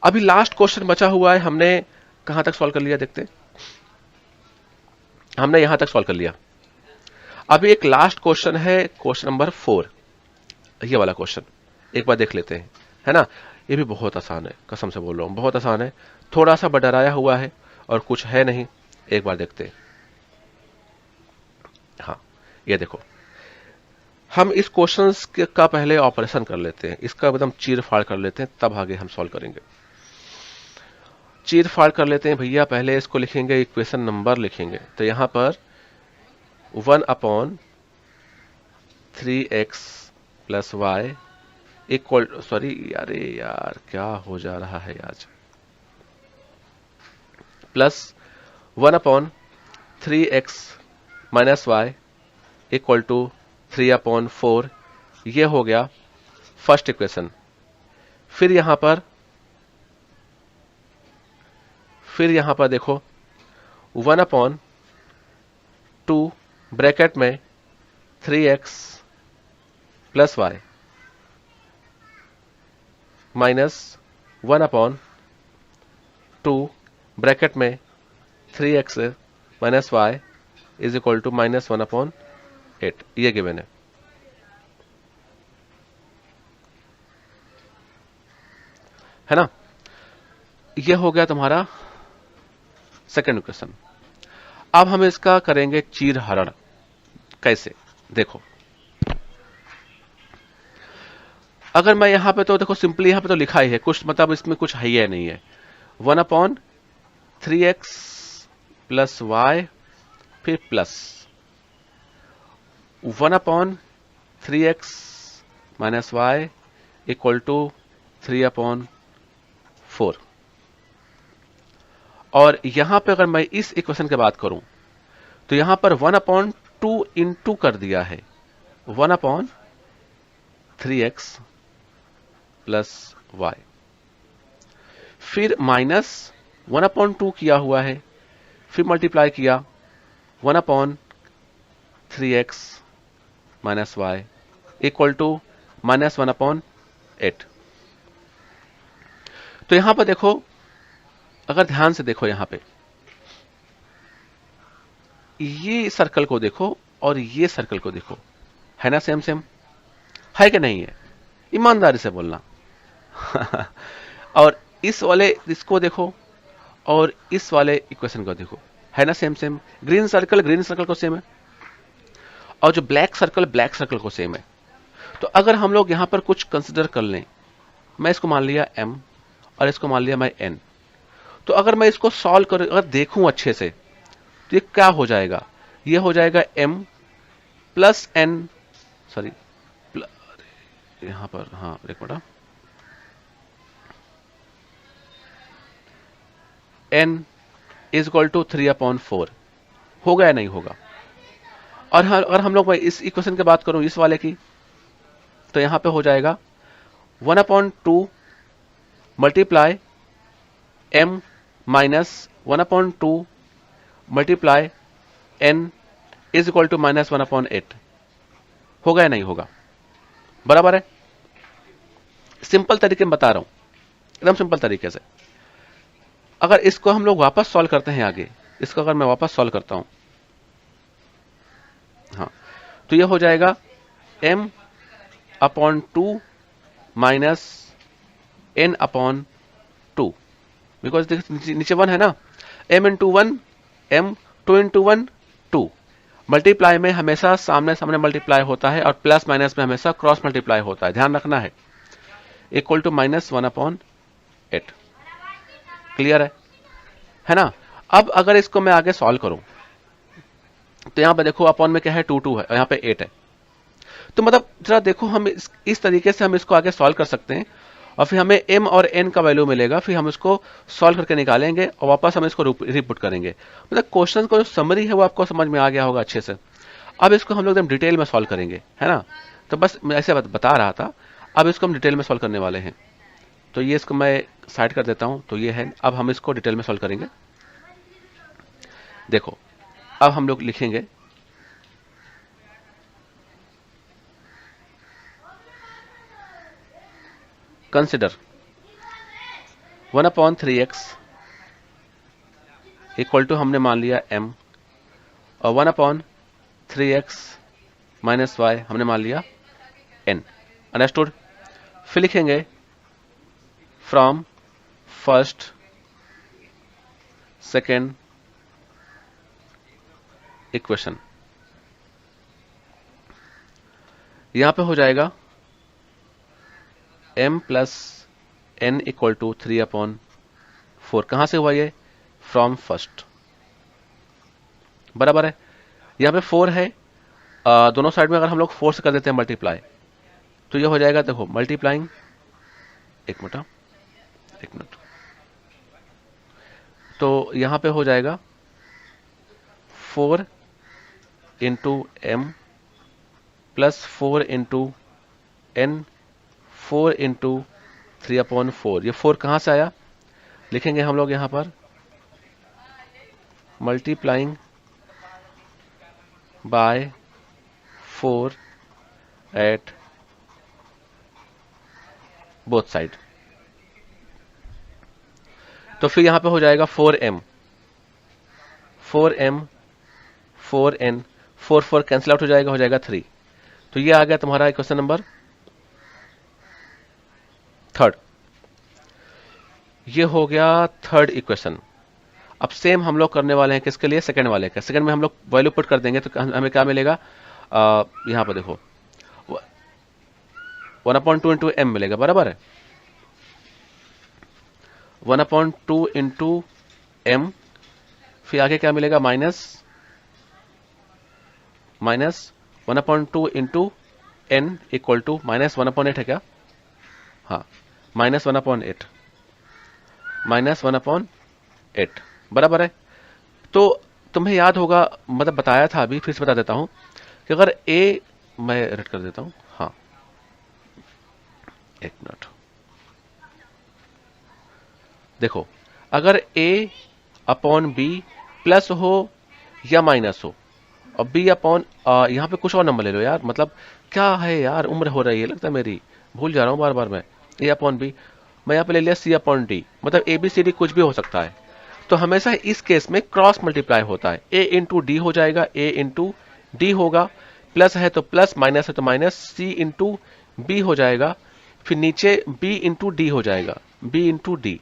अभी last question बचा हुआ है, हमने कहां तक सॉल्व कर लिया देखते हैं। हमने यहां तक सॉल्व कर लिया। अभी एक लास्ट क्वेश्चन है, क्वेश्चन नंबर 4, ये वाला क्वेश्चन एक बार देख लेते हैं, है ना। ये भी बहुत आसान है, कसम से बोल रहा हूं बहुत आसान है, थोड़ा सा डराया हुआ है और कुछ है नहीं। एक बार देखते हैं। हाँ, ये देखो, हम इस क्वेश्चन का पहले ऑपरेशन कर लेते हैं, इसका एकदम चीर फाड़ कर लेते हैं, तब आगे हम सॉल्व करेंगे। चीर फाड़ कर लेते हैं भैया, पहले इसको लिखेंगे, इक्वेशन नंबर लिखेंगे, तो यहां पर 1/3x plus y equal, sorry अरे यार क्या हो जा रहा है आज, plus 1/3x minus y equal to 3/4, ये हो गया फर्स्ट इक्वेशन। फिर यहां पर देखो 1/2 ब्रैकेट में 3x plus Y minus 1/2 bracket में 3x minus y is equal to -1/8, ये गिवन है ना। ये हो गया तुम्हारा सेकंड इक्वेशन। अब हम इसका करेंगे चीर हरण। कैसे, देखो, अगर मैं यहां पे, तो देखो सिंपली यहां पे तो लिखा ही है कुछ, मतलब इसमें कुछ है या नहीं है। 1/3x प्लस वाई, फिर plus 1/3x minus y equal to 3/4। और यहां पे अगर मैं इस इक्वेशन की बात करूं, तो यहां पर 1/2 इंटू कर दिया है 1/3x प्लस वाई, फिर माइनस 1/2 किया हुआ है, फिर मल्टीप्लाई किया 1/3x minus y equal to -1/8। तो यहां पर देखो, अगर ध्यान से देखो, यहां पे ये सर्कल को देखो और ये सर्कल को देखो, है ना सेम सेम, है कि नहीं है, ईमानदारी से बोलना। और इस वाले इसको देखो और इस वाले इक्वेशन को देखो, है ना सेम सेम, ग्रीन सर्कल को सेम है, और जो ब्लैक सर्कल को सेम है। तो अगर हम लोग यहां पर कुछ कंसिडर कर लें, मैं इसको मान लिया m और इसको मान लिया मैं n, तो अगर मैं इसको सॉल्व कर, अगर देखूं अच्छे से, तो ये क्या हो जाएगा, ये हो जाएगा m प्लस n, सॉरी यहां पर, हाँ एक मिनट, n इज इक्वल टू 3/4 होगा या नहीं होगा। और अगर हम लोग इस इक्वेशन की बात करूं, इस वाले की, तो यहां पे हो जाएगा 1/2 multiply m minus 1/2 multiply n is equal to -1/8, होगा या नहीं होगा, बराबर है। सिंपल तरीके में बता रहा हूं, एकदम सिंपल तरीके से। अगर इसको हम लोग वापस सॉल्व करते हैं आगे, इसको अगर मैं वापस सॉल्व करता हूं, हाँ, तो ये हो जाएगा m/2 माइनस n/2, बिकॉज नीचे 1 है ना, m into 1 m, 2 into 1 2, multiply में हमेशा सामने सामने मल्टीप्लाई होता है, और प्लस माइनस में हमेशा क्रॉस मल्टीप्लाई होता है, ध्यान रखना है, इक्वल टू -1/8। क्लियर है ना। अब अगर इसको मैं आगे सॉल्व करूं, तो यहां पे देखो अपॉन में क्या है, 2 है, यहां पे 8 है। तो मतलब जरा देखो, हम इस तरीके से हम इसको आगे सॉल्व कर सकते हैं, और फिर हमें m और n का वैल्यू मिलेगा, फिर हम इसको सॉल्व करके निकालेंगे और वापस हम इसको रिपुट करेंगे। मतलब क्वेश्चन का जो समरी है वो आपको समझ में आ गया होगा अच्छे से। अब इसको हम लोग एकदम डिटेल में सॉल्व करेंगे, है ना। तो बस मैं ऐसे बता रहा था, अब इसको हम डिटेल में सॉल्व करने वाले हैं। तो ये इसको मैं साइड कर देता हूं, तो ये है, अब हम इसको डिटेल में सॉल्व करेंगे। देखो, अब हम लोग लिखेंगे कंसिडर 1/3x इक्वल टू हमने मान लिया m, और 1/3x माइनस y हमने मान लिया n। अंडरस्टूड? फिर लिखेंगे फ्रॉम फर्स्ट सेकेंड इक्वेशन। यहां पे हो जाएगा m plus n equal to 3/4। कहां से हुआ ये? फ्रॉम फर्स्ट, बराबर है। यहां पे 4 है, दोनों साइड में अगर हम लोग 4 से कर देते हैं मल्टीप्लाई, तो ये हो जाएगा, देखो मल्टीप्लाइंग, एक मिनट, तो यहां पे हो जाएगा 4 into m plus 4 into n 4 into 3/4। ये 4 कहां से आया? लिखेंगे हम लोग यहां पर multiplying by 4 at both side. तो फिर यहां पे हो जाएगा 4m 4n 4 कैंसिल आउट हो जाएगा, हो जाएगा 3। तो ये आ गया तुम्हारा क्वेश्चन नंबर 3। ये हो गया 3rd इक्वेशन। अब सेम हम लोग करने वाले हैं किसके लिए? सेकंड वाले का। सेकंड में हम लोग वैल्यू पुट कर देंगे, तो हमें क्या मिलेगा? यहां पर देखो 1/2 इंटू एम मिलेगा, बराबर है। 1/2 इंटू एम, फिर आगे क्या मिलेगा? Minus 1/2 into n equal to minus 1/8 है क्या? हाँ, -1/8 -1/8, बराबर है। तो तुम्हें याद होगा, मतलब बताया था अभी, फिर से बता देता हूं कि अगर a, मैं एडिट कर देता हूं, हाँ एक मिनट, देखो अगर a/b प्लस हो या माइनस हो, और b/, यहां पे कुछ और नंबर ले लो यार, मतलब क्या है यार, उम्र हो रही है लगता है मेरी, भूल जा रहा हूं बार बार मैं। a/b मैं यहां पे ले लिया c/d, मतलब ABCD कुछ भी हो सकता है। तो हमेशा इस केस में क्रॉस मल्टीप्लाई होता है। a इंटू डी हो जाएगा, a इंटू डी होगा, प्लस है तो प्लस, माइनस है तो माइनस, c इंटू बी हो जाएगा, फिर नीचे b इंटू डी हो जाएगा, b इंटू डी।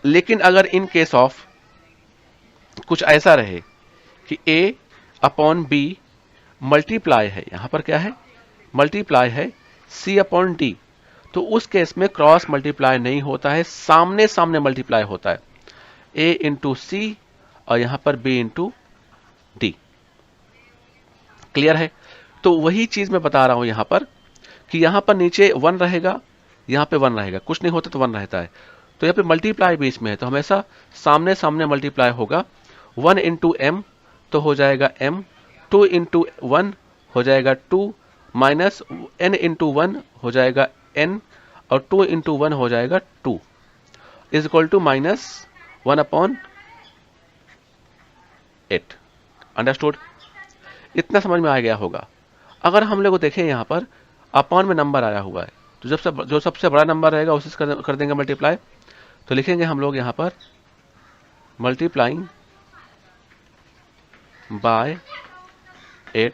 लेकिन अगर इन केस ऑफ कुछ ऐसा रहे कि a/b मल्टीप्लाई है, यहां पर क्या है? मल्टीप्लाई है c/d, तो उस केस में क्रॉस मल्टीप्लाई नहीं होता है, सामने सामने मल्टीप्लाई होता है, a इंटू सी और यहां पर b इंटू डी। क्लियर है? तो वही चीज मैं बता रहा हूं यहां पर, कि यहां पर नीचे 1 रहेगा, यहां पे 1 रहेगा, कुछ नहीं होता तो 1 रहता है। तो यहां पे मल्टीप्लाई बीच में है, तो हमेशा सामने सामने मल्टीप्लाई होगा। 1 इंटू एम तो हो जाएगा m, 2 इंटू 1 हो जाएगा 2, माइनस n इंटू 1 हो जाएगा n, और 2 इंटू 1 हो जाएगा 2, is equal to minus 1/8। Understood? इतना समझ में आ गया होगा। अगर हम लोग देखें यहां पर अपॉन में नंबर आया हुआ है, तो जो सबसे बड़ा नंबर रहेगा उसी से कर देंगे मल्टीप्लाई। तो लिखेंगे हम लोग यहां पर मल्टीप्लाइंग बाय 8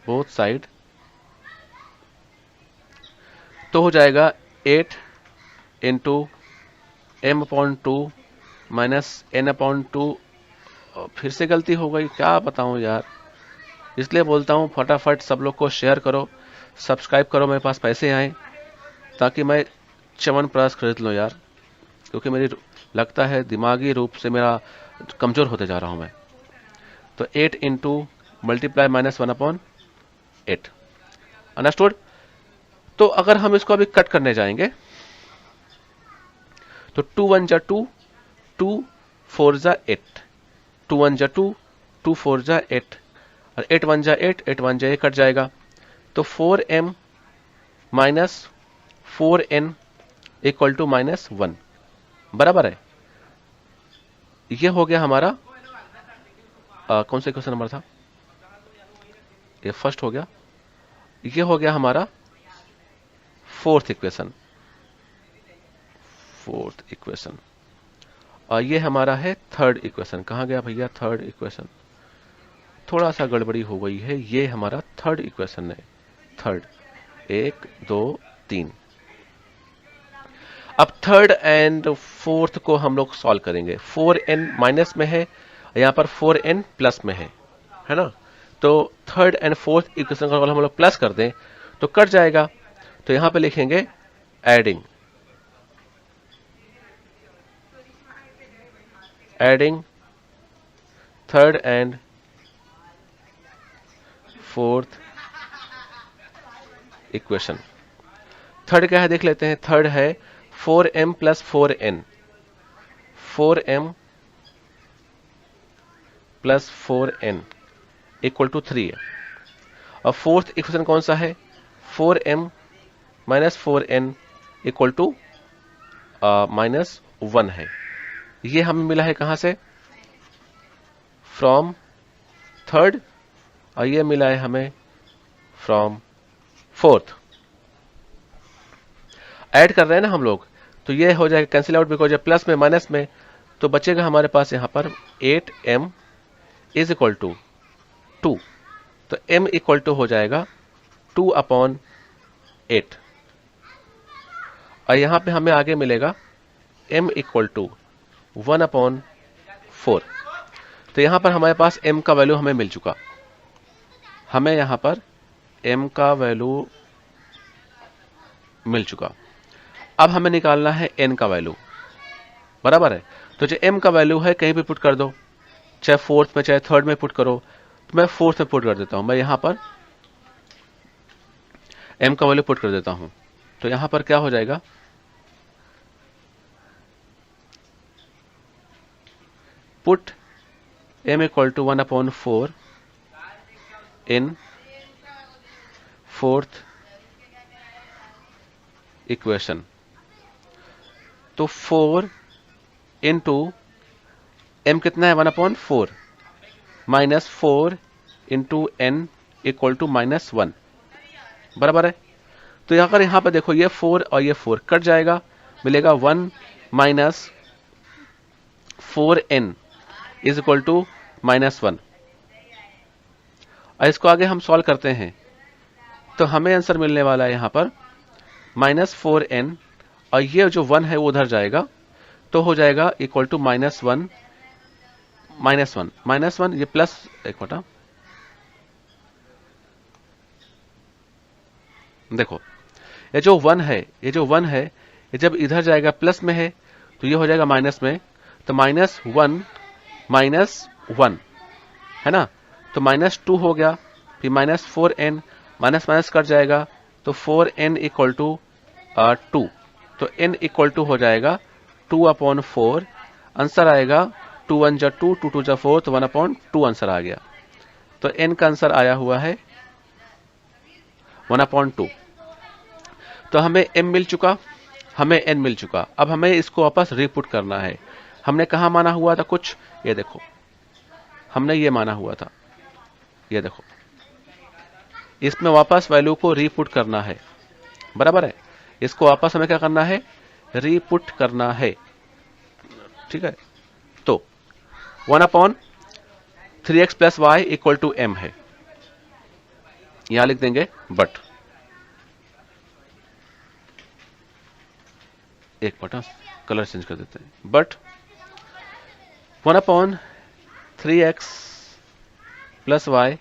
बोथ साइड, तो हो जाएगा 8 इंटू m/2 माइनस n/2। फिर से गलती हो गई, क्या बताऊं यार, इसलिए बोलता हूं फटाफट सब लोग को शेयर करो, सब्सक्राइब करो, मेरे पास पैसे आए ताकि मैं च्यवनप्राश खरीद लूं यार, क्योंकि मेरी लगता है दिमागी रूप से मेरा कमजोर होते जा रहा हूं मैं। तो 8 इंटू मल्टीप्लाई माइनस 1/8। अंडरस्टूड? तो अगर हम इसको अभी कट करने जाएंगे, तो 2 1 जा 2, 2 4 जा 8, 2 1 जा 2, 2 4 जा 8, और 8 1 जा 8, 8 1 जा 8 कट जाएगा। तो 4m minus 4n equal to minus 1, बराबर है। ये हो गया हमारा कौन सा क्वेश्चन नंबर था? ये फर्स्ट हो गया। ये हो गया हमारा फोर्थ इक्वेशन और ये हमारा है थर्ड इक्वेशन। कहाँ गया भैया थर्ड इक्वेशन, थोड़ा सा गड़बड़ी हो गई है, ये हमारा थर्ड इक्वेशन है। थर्ड 1 2 3। अब थर्ड एंड फोर्थ को हम लोग सॉल्व करेंगे। 4n माइनस में है, यहाँ पर 4n प्लस में है ना। तो थर्ड एंड फोर्थ इक्वेशन को हम लोग प्लस कर दें तो कट जाएगा। तो यहाँ पे लिखेंगे adding third and fourth equation. Third क्या है देख लेते हैं। थर्ड है 4m plus 4n, 4m plus 4n equal to 3 है। और फोर्थ इक्वेशन कौन सा है, 4m minus 4n equal to -1 है। ये हमें मिला है कहां से, फ्रॉम थर्ड, और ये मिला है हमें फ्रॉम फोर्थ। ऐड कर रहे हैं ना हम लोग, तो ये हो जाएगा कैंसिल आउट, बिकॉज प्लस में माइनस में, तो बचेगा हमारे पास यहां पर 8m इज इक्वल टू 2। तो m इक्वल टू हो जाएगा 2/8। और यहां पे हमें आगे मिलेगा m इक्वल टू 1/4। तो यहां पर हमारे पास m का वैल्यू हमें मिल चुका। हमें यहां पर m का वैल्यू मिल चुका। अब हमें निकालना है n का वैल्यू, बराबर है। तो जो m का वैल्यू है कहीं भी पुट कर दो, चाहे फोर्थ में चाहे थर्ड में पुट करो। तो मैं फोर्थ में पुट कर देता हूं, मैं यहां पर m का वैल्यू पुट कर देता हूं। तो यहां पर क्या हो जाएगा, put m equal to 1/4 in fourth equation. तो 4 इंटू m कितना है 1/4 minus 4 into n equal to -1, बराबर है। तो यहां पर देखो ये 4 और ये 4 कट जाएगा, मिलेगा 1 minus 4n is equal to -1। और इसको आगे हम सॉल्व करते हैं तो हमें आंसर मिलने वाला है यहां पर -4n, और ये जो 1 है वो उधर जाएगा, तो हो जाएगा इक्वल टू -1 -1 ये प्लस एक बटा, देखो ये जो 1 है ये जब इधर जाएगा प्लस में है तो ये हो जाएगा माइनस में। तो -1 -1 है ना, तो -2 हो गया, फिर -4n माइनस माइनस कट जाएगा, तो 4n इक्वल टू 2। तो n इक्वल टू हो जाएगा 2/4। आंसर आएगा 2 1 जा 2 2 2 जा 4, तो 1/2 आंसर आ गया। तो n का आंसर आया हुआ है 1/2। तो हमें m मिल चुका, हमें n मिल चुका। अब हमें इसको वापस रीपुट करना है। हमने कहा माना हुआ था कुछ, ये देखो हमने ये माना हुआ था, ये देखो इसमें वापस वैल्यू को रीपुट करना है, बराबर है। इसको वापस हमें क्या करना है, रीपुट करना है, ठीक है। तो 1/3x plus y equal to m है, यहां लिख देंगे बट, एक बटा कलर चेंज कर देते हैं, but 1/3x plus y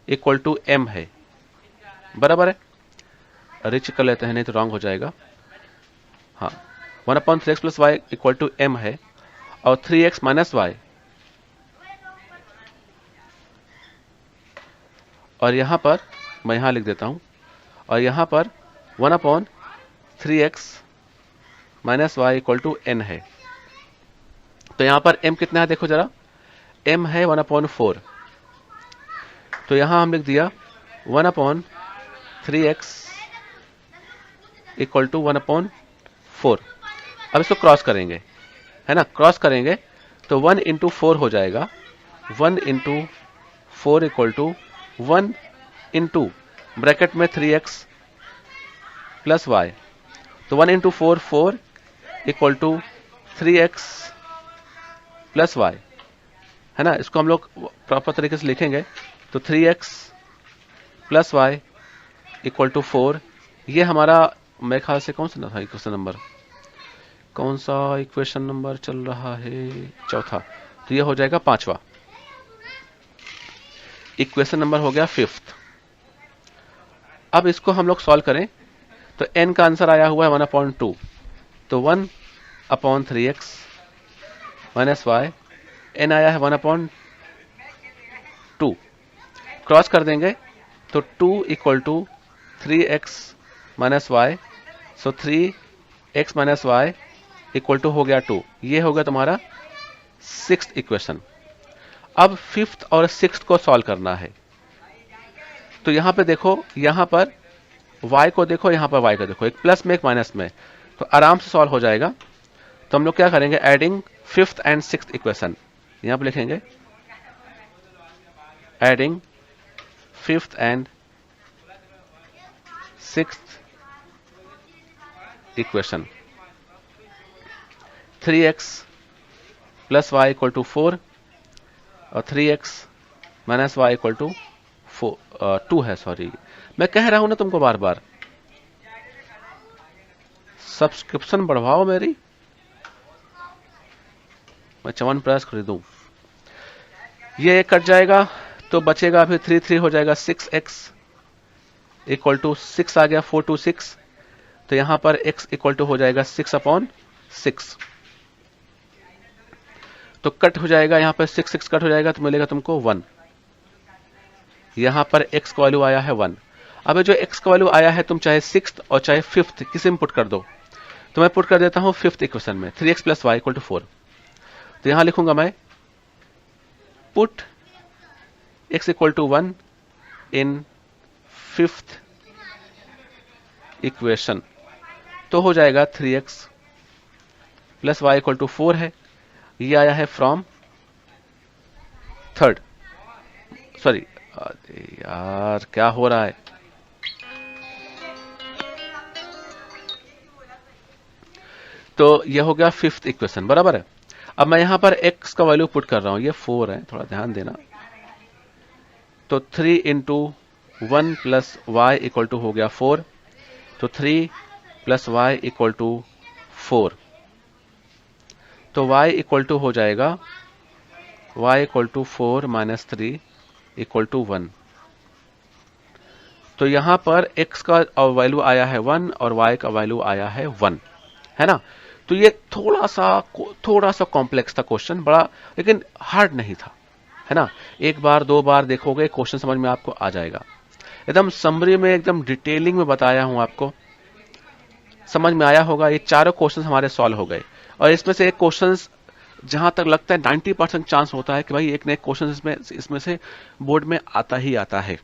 equal to m है, बराबर है। रिच कर लेते हैं नहीं तो रॉन्ग हो जाएगा। हाँ 1/3x plus y equal to m है, और 3x माइनस वाई, और यहां पर मैं यहां लिख देता हूं, और यहां पर 1/3x minus y equal to n है। तो यहां पर m कितना है देखो जरा, m है 1/4। तो यहां हम लिख दिया 1/3x इक्वल टू 1/4। अब इसको क्रॉस करेंगे, है ना, क्रॉस करेंगे तो 1 इंटू 4 हो जाएगा, 1 into 4 equal to 1 into bracket में 3x प्लस वाई, तो 1 into 4 4 equal to 3x plus y, है ना। इसको हम लोग प्रॉपर तरीके से लिखेंगे तो 3x plus y equal to 4। ये हमारा मेरे ख्याल से कौन सा था इक्वेशन नंबर, कौन सा इक्वेशन नंबर चल रहा है, चौथा, तो ये हो जाएगा पांचवा। इक्वेशन नंबर हो गया 5th। अब इसको हम लोग सॉल्व करें तो n का आंसर आया हुआ है 1/2, तो 1/3x माइनस वाई, n आया है 1/2, क्रॉस कर देंगे तो 2 equal to 3x minus y, so 3x minus y equal to हो गया 2। ये हो गया तुम्हारा 6th इक्वेशन। अब 5th और 6th को सॉल्व करना है, तो यहां पे देखो, यहां पर y को देखो, यहां पर y को देखो, एक प्लस में एक माइनस में, तो आराम से सॉल्व हो जाएगा। तो हम लोग क्या करेंगे, adding 5th and 6th equation, यहां पर लिखेंगे adding 5th and 6th equation. 3x plus y equal to 4 और 3x minus y equal to 2 है। सॉरी, मैं कह रहा हूं ना तुमको बार बार, सब्सक्रिप्शन बढ़वाओ मेरी, मैं च्यवन प्लस खरीदूं। ये एक कट जाएगा तो बचेगा फिर 3 3 हो जाएगा 6x इक्वल टू 6 आ गया 4 2 6, तो यहां पर x इक्वल टू हो जाएगा 6/6, तो कट हो जाएगा, यहां पर 6 6 कट हो जाएगा तो मिलेगा तुमको 1। यहां पर x का वैल्यू आया है 1। अब जो x का वैल्यू आया है, तुम चाहे 6th और चाहे 5th किसी में पुट कर दो, तो मैं पुट कर देता हूं 5th इक्वेशन में, 3x plus y equal to 4। तो यहां लिखूंगा मैं put x equal to 1 in 5th equation, तो हो जाएगा 3x plus y equal to 4 है। ये आया है फ्रॉम 3rd, सॉरी यार क्या हो रहा है, तो ये हो गया 5th इक्वेशन, बराबर है। अब मैं यहां पर x का वैल्यू पुट कर रहा हूं, ये 4 है, थोड़ा ध्यान देना। तो 3 into 1 plus y equal to हो गया 4, तो 3 प्लस वाई इक्वल टू 4, तो y इक्वल टू हो जाएगा y equal to 4 minus 3 equal to 1। तो यहां पर x का वैल्यू आया है 1 और y का वैल्यू आया है 1, है ना। तो ये थोड़ा सा कॉम्प्लेक्स था क्वेश्चन, बड़ा लेकिन हार्ड नहीं था, है ना। एक बार दो बार देखोगे क्वेश्चन समझ में आपको आ जाएगा। एकदम समरी में, एकदम डिटेलिंग में बताया हूं आपको, समझ में आया होगा। ये चारों क्वेश्चन हमारे सॉल्व हो गए, और इसमें से एक क्वेश्चन जहां तक लगता है 90% चांस होता है कि भाई एक न एक क्वेश्चन इसमें से बोर्ड में आता ही आता है।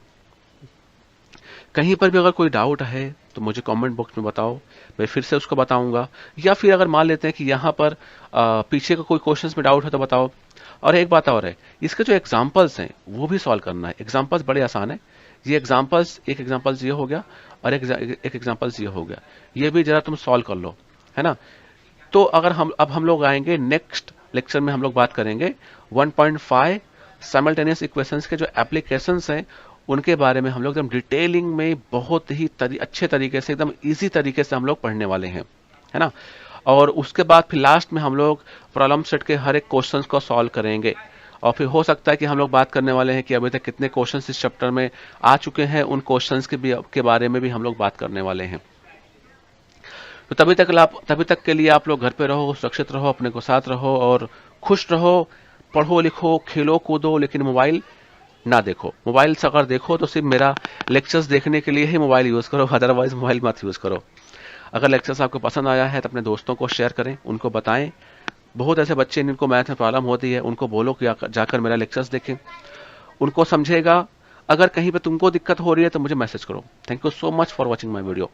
कहीं पर भी अगर कोई डाउट है तो मुझे कमेंट बॉक्स में बताओ, मैं फिर से उसको बताऊंगा, या फिर अगर मान लेते हैं कि यहाँ पर पीछे का कोई क्वेश्चन में डाउट है तो बताओ। और एक बात और है, इसके जो एग्जाम्पल्स हैं वो भी सॉल्व करना है। एग्जाम्पल्स बड़े आसान है, ये एग्जाम्पल्स, एक एग्जाम्पल्स ये हो गया और एक एग्जाम्पल्स ये हो गया, ये भी जरा तुम सॉल्व कर लो, है ना। तो अगर हम लोग आएंगे नेक्स्ट लेक्चर में, हम लोग बात करेंगे 1.5 साइमल्टेनियस इक्वेशंस के जो एप्लीकेशंस हैं उनके बारे में। हम लोग एकदम डिटेलिंग में बहुत ही अच्छे तरीके से, एकदम इजी तरीके से हम लोग पढ़ने वाले हैं, है ना। और उसके बाद फिर लास्ट में हम लोग प्रॉब्लम सेट के हर एक क्वेश्चंस को सॉल्व करेंगे, और फिर हो सकता है कि हम लोग बात करने वाले हैं कि अभी तक कितने क्वेश्चंस इस चैप्टर में आ चुके हैं, उन क्वेश्चंस के बारे में भी हम लोग बात करने वाले हैं। तो तभी तक के लिए आप लोग घर पे रहो, सुरक्षित रहो, अपने को साथ रहो और खुश रहो। पढ़ो लिखो खेलो कूदो, लेकिन मोबाइल ना देखो। मोबाइल से अगर देखो तो सिर्फ मेरा लेक्चर्स देखने के लिए ही मोबाइल यूज करो, अदरवाइज मोबाइल मत यूज करो। अगर लेक्चर्स आपको पसंद आया है तो अपने दोस्तों को शेयर करें, उनको बताएं। बहुत ऐसे बच्चे जिनको मैथ में प्रॉब्लम होती है, उनको बोलो कि जाकर मेरा लेक्चर्स देखें, उनको समझेगा। अगर कहीं पे तुमको दिक्कत हो रही है तो मुझे मैसेज करो। Thank you so much for watching my video.